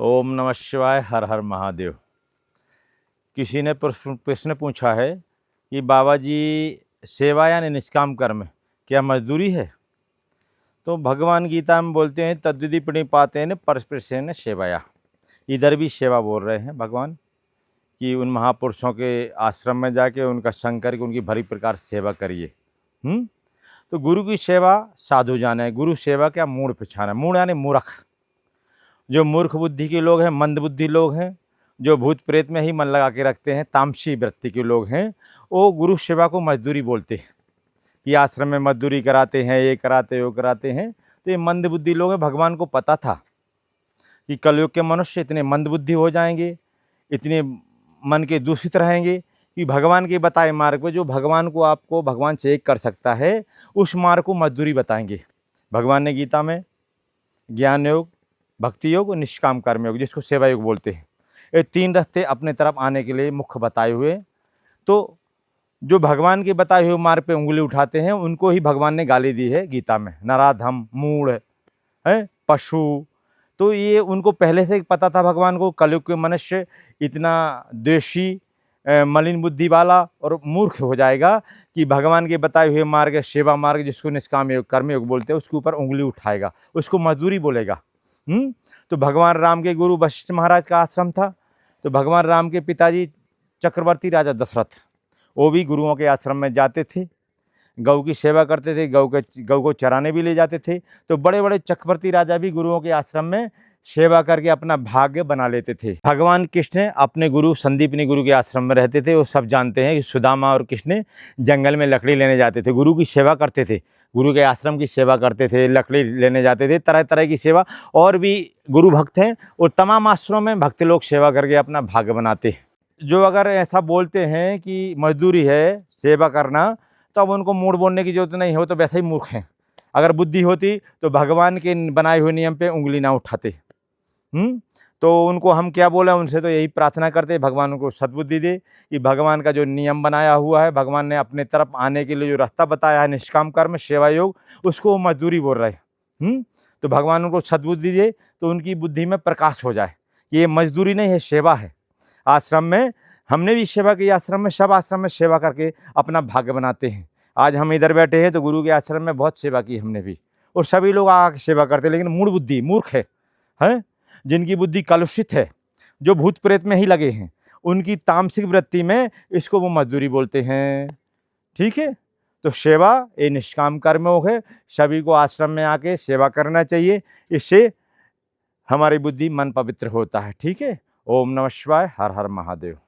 ओम नमः शिवाय। हर हर महादेव। किसी ने प्रश्न पूछा है कि बाबा जी, सेवा यानी निष्काम कर्म क्या मजदूरी है? तो भगवान गीता में बोलते हैं तद्विधि प्रणिपातेन परस्परेण सेवाया। इधर भी सेवा बोल रहे हैं भगवान कि उन महापुरुषों के आश्रम में जाके उनका संग करके उनकी भली प्रकार सेवा करिए। तो गुरु की सेवा साधु जाने। गुरु सेवा क्या? मूढ़ पिछाना। मूढ़ यानी मूर्ख। जो मूर्ख बुद्धि के लोग हैं, मंद बुद्धि लोग हैं, जो भूत प्रेत में ही मन लगा के रखते हैं, तामसी वृत्ति के लोग हैं, वो गुरु सेवा को मजदूरी बोलते हैं कि आश्रम में मजदूरी कराते हैं, ये कराते वो कराते हैं। तो ये मंद बुद्धि लोग हैं। भगवान को पता था कि कलयुग के मनुष्य इतने मंद बुद्धि हो जाएंगे, इतने मन के दूषित रहेंगे कि भगवान के बताए मार्ग पे, जो भगवान को आपको भगवान से एक कर सकता है, उस मार्ग को मजदूरी बताएंगे। भगवान ने गीता में ज्ञान योग, भक्ति योग और निष्काम कर्म योग, जिसको सेवा योग बोलते हैं, ये तीन रास्ते अपने तरफ आने के लिए मुख्य बताए हुए। तो जो भगवान के बताए हुए मार्ग पे उंगली उठाते हैं उनको ही भगवान ने गाली दी है गीता में। नराधम, मूढ़ है, पशु। तो ये उनको पहले से पता था भगवान को, कलयुग के मनुष्य इतना द्वेषी, मलिन बुद्धि वाला और मूर्ख हो जाएगा कि भगवान के बताए हुए मार्ग, सेवा मार्ग, जिसको निष्काम योग कर्म योग बोलते हैं, उसके ऊपर उंगली उठाएगा, उसको मजदूरी बोलेगा। तो भगवान राम के गुरु वशिष्ठ महाराज का आश्रम था। तो भगवान राम के पिताजी चक्रवर्ती राजा दशरथ, वो भी गुरुओं के आश्रम में जाते थे, गौ की सेवा करते थे, गौ को चराने भी ले जाते थे। तो बड़े बड़े चक्रवर्ती राजा भी गुरुओं के आश्रम में सेवा करके अपना भाग्य बना लेते थे। भगवान कृष्ण अपने गुरु संदीपनी गुरु के आश्रम में रहते थे। वो सब जानते हैं कि सुदामा और कृष्ण जंगल में लकड़ी लेने जाते थे, गुरु की सेवा करते थे, गुरु के आश्रम की सेवा करते थे, लकड़ी लेने जाते थे, तरह तरह की सेवा। और भी गुरु भक्त हैं और तमाम आश्रमों में भक्त लोग सेवा करके अपना भाग्य बनाते हैं। जो अगर ऐसा बोलते हैं कि मजदूरी है सेवा करना, तो अब उनको मूढ़ बोलने की जरूरत नहीं हो, तो वैसे ही मूर्ख हैं। अगर बुद्धि होती तो भगवान के बनाए हुए नियम पे उंगली ना उठाते। तो उनको हम क्या बोले, उनसे तो यही प्रार्थना करते भगवान उनको सद्बुद्धि दे कि भगवान का जो नियम बनाया हुआ है, भगवान ने अपने तरफ आने के लिए जो रास्ता बताया है निष्काम कर्म सेवा योग, उसको वो मजदूरी बोल रहे हैं। तो भगवान उनको सद्बुद्धि दे, तो उनकी बुद्धि में प्रकाश हो जाए कि ये मजदूरी नहीं है, सेवा है। आश्रम में हमने भी सेवा की, आश्रम में सब आश्रम में सेवा करके अपना भाग्य बनाते हैं। आज हम इधर बैठे हैं तो गुरु के आश्रम में बहुत सेवा की हमने भी, और सभी लोग आके सेवा करते हैं। लेकिन मूढ़ बुद्धि, मूर्ख है, जिनकी बुद्धि कलुषित है, जो भूत प्रेत में ही लगे हैं, उनकी तामसिक वृत्ति में इसको वो मजदूरी बोलते हैं। ठीक है। तो सेवा ये निष्काम कर्म योग है। सभी को आश्रम में आके सेवा करना चाहिए, इससे हमारी बुद्धि मन पवित्र होता है। ठीक है। ओम नमः शिवाय। हर हर महादेव।